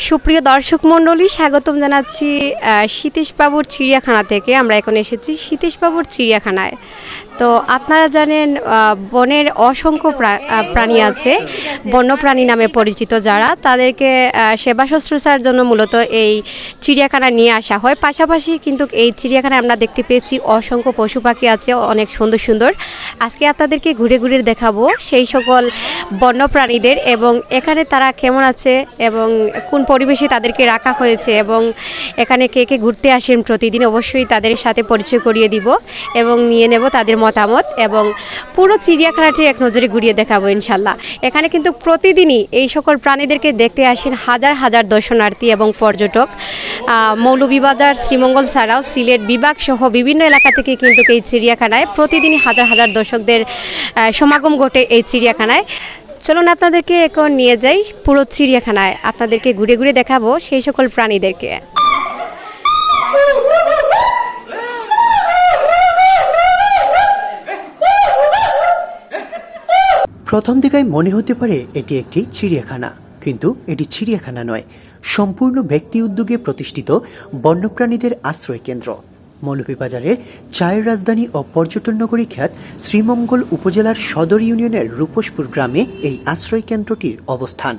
সুপ্রিয় দর্শক মণ্ডলী, স্বাগতম জানাচ্ছি সীতেশবাবুর চিড়িয়াখানা থেকে। আমরা এখন এসেছি সীতেশবাবুর চিড়িয়াখানায়। তো আপনারা জানেন বনের অসংখ্য প্রাণী আছে, বন্যপ্রাণী নামে পরিচিত যারা, তাদেরকে সেবা শুশ্রূষার জন্য মূলত এই চিড়িয়াখানা নিয়ে আসা হয়। পাশাপাশি কিন্তু এই চিড়িয়াখানায় আমরা দেখতে পেয়েছি অসংখ্য পশু পাখি আছে, অনেক সুন্দর সুন্দর। আজকে আপনাদেরকে ঘুরে ঘুরে দেখাবো সেই সকল বন্যপ্রাণীদের এবং এখানে তারা কেমন আছে এবং কোন পরিবেশে তাদেরকে রাখা হয়েছে এবং এখানে কে কে ঘুরতে আসেন প্রতিদিন, অবশ্যই তাদের সাথে পরিচয় করিয়ে দিব এবং নিয়ে নেব তাদের মতামত এবং পুরো চিড়িয়াখানাটি এক নজরে ঘুরিয়ে দেখাবো ইনশাল্লাহ। এখানে কিন্তু প্রতিদিনই এই সকল প্রাণীদেরকে দেখতে আসেন হাজার হাজার দর্শনার্থী এবং পর্যটক। মৌলভীবাজার, শ্রীমঙ্গল ছাড়াও সিলেট বিভাগ সহ বিভিন্ন এলাকা থেকে কিন্তু এই চিড়িয়াখানায় প্রতিদিনই হাজার হাজার দর্শকদের সমাগম ঘটে এই চিড়িয়াখানায়। চলুন আপনাদেরকে এখন নিয়ে যাই পুরো চিড়িয়াখানায়, আপনাদেরকে ঘুরে ঘুরে দেখাবো সেই সকল প্রাণীদেরকে। প্রথম দিকেই মনে হতে পারে এটি একটি চিড়িয়াখানা, কিন্তু এটি চিড়িয়াখানা নয়, সম্পূর্ণ ব্যক্তি উদ্যোগে প্রতিষ্ঠিত বন্যপ্রাণীদের আশ্রয় কেন্দ্র। মৌলভীবাজারের চায়ের রাজধানী ও পর্যটন নগরী খ্যাত শ্রীমঙ্গল উপজেলার সদর ইউনিয়নের রূপসপুর গ্রামে এই আশ্রয় কেন্দ্রটির অবস্থান।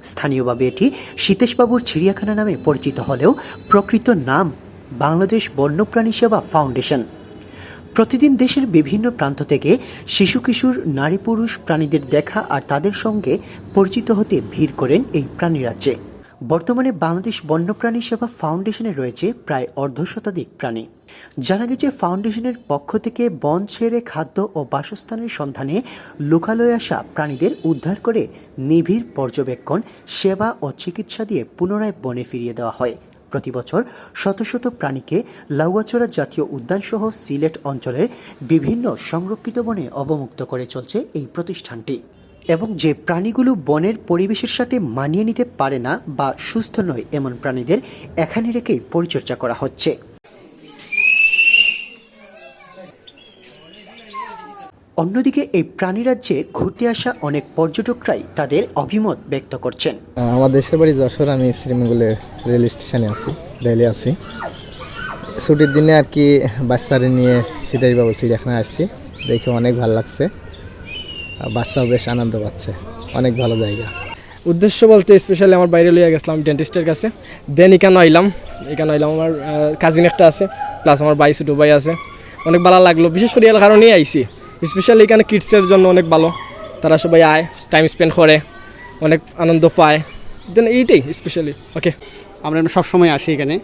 স্থানীয়ভাবে এটি সীতেশবাবুর চিড়িয়াখানা নামে পরিচিত হলেও প্রকৃত নাম বাংলাদেশ বন্যপ্রাণী সেবা ফাউন্ডেশন। প্রতিদিন দেশের বিভিন্ন প্রান্ত থেকে শিশু কিশোর, নারী পুরুষ প্রাণীদের দেখা আর তাদের সঙ্গে পরিচিত হতে ভিড় করেন এই প্রাণীরাজ্যে। বর্তমানে বাংলাদেশ বন্যপ্রাণী সেবা ফাউন্ডেশনে রয়েছে প্রায় অর্ধশতাধিক প্রাণী। জানা গেছে ফাউন্ডেশনের পক্ষ থেকে বন ছেড়ে খাদ্য ও বাসস্থানের সন্ধানে লোকালয়ে আসা প্রাণীদের উদ্ধার করে নিবিড় পর্যবেক্ষণ, সেবা ও চিকিৎসা দিয়ে পুনরায় বনে ফিরিয়ে দেওয়া হয়। প্রতি বছর শত শত প্রাণীকে লাউয়াচড়া জাতীয় উদ্যান সহ সিলেট অঞ্চলের বিভিন্ন সংরক্ষিত বনে অবমুক্ত করে চলছে এই প্রতিষ্ঠানটি। এবং যে প্রাণীগুলো বনের পরিবেশের সাথে মানিয়ে নিতে পারে না বা সুস্থ নয়, এমন প্রাণীদের এখানে রেখেই পরিচর্যা করা হচ্ছে। অন্যদিকে এই প্রাণীরাজ্যে ঘুরতে আসা অনেক পর্যটকরাই তাদের অভিমত ব্যক্ত করছেন। আমার দেশের বাড়ি যশোর, আমি শ্রীমঙ্গলে রেল স্টেশনে আছি, রেলে আছি। ছুটির দিনে আর কি বাচ্চারা নিয়ে সীতেশবাবু চিড়িয়াখানায় আসছি, দেখে অনেক ভালো লাগছে, বাচ্চাও বেশ আনন্দ পাচ্ছে, অনেক ভালো জায়গা। উদ্দেশ্য বলতে স্পেশালি আমার বাইরে লইয়া গেছিলাম ডেন্টিস্টের কাছে, দেন এখানে আইলাম আমার কাজিন একটা আছে, প্লাস আমার ভাই ছোটো ভাই আছে, অনেক ভালো লাগলো। বিশেষ করে এর কারণেই আইসি, স্পেশালি এখানে কিডসের জন্য অনেক ভালো, তারা সবাই আয়, টাইম স্পেন্ড করে, অনেক আনন্দ পায়, দেন এইটাই স্পেশালি। ওকে, আমরা সবসময় আসি এখানে,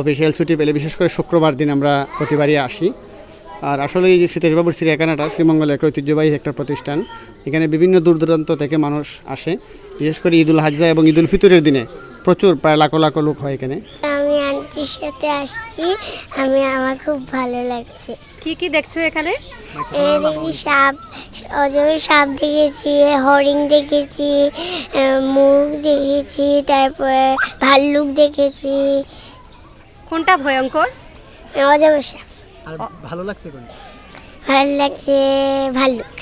অফিসিয়াল ছুটি পেলে, বিশেষ করে শুক্রবার দিন আমরা প্রতিবারই আসি। আর আসলে এই যে সীতেশবাবুর চিড়িয়াখানাটা শ্রীমঙ্গলের একটা ঐতিহ্যবাহী একটা প্রতিষ্ঠান। এখানে বিভিন্ন দূর দূরান্ত থেকে মানুষ আসে, বিশেষ করে ঈদুল হাজা এবং ঈদুল ফিতরের দিনে প্রচুর, প্রায় লাখো লাখো লোক হয় এখানে। আমি আন্টির সাথে আসছি, আমার খুব ভালো লাগছে। কি কি দেখছো এখানে? দেখি সাপ, অজগর সাপ দেখেছি, হরিণ দেখেছি, মুখ দেখেছি, তারপরে ভাল্লুক দেখেছি। কোনটা ভয়ঙ্কর? অজগর সাপ। আর ভালো লাগছে কোনটা? ভালো লাগছে ভাল্লুক।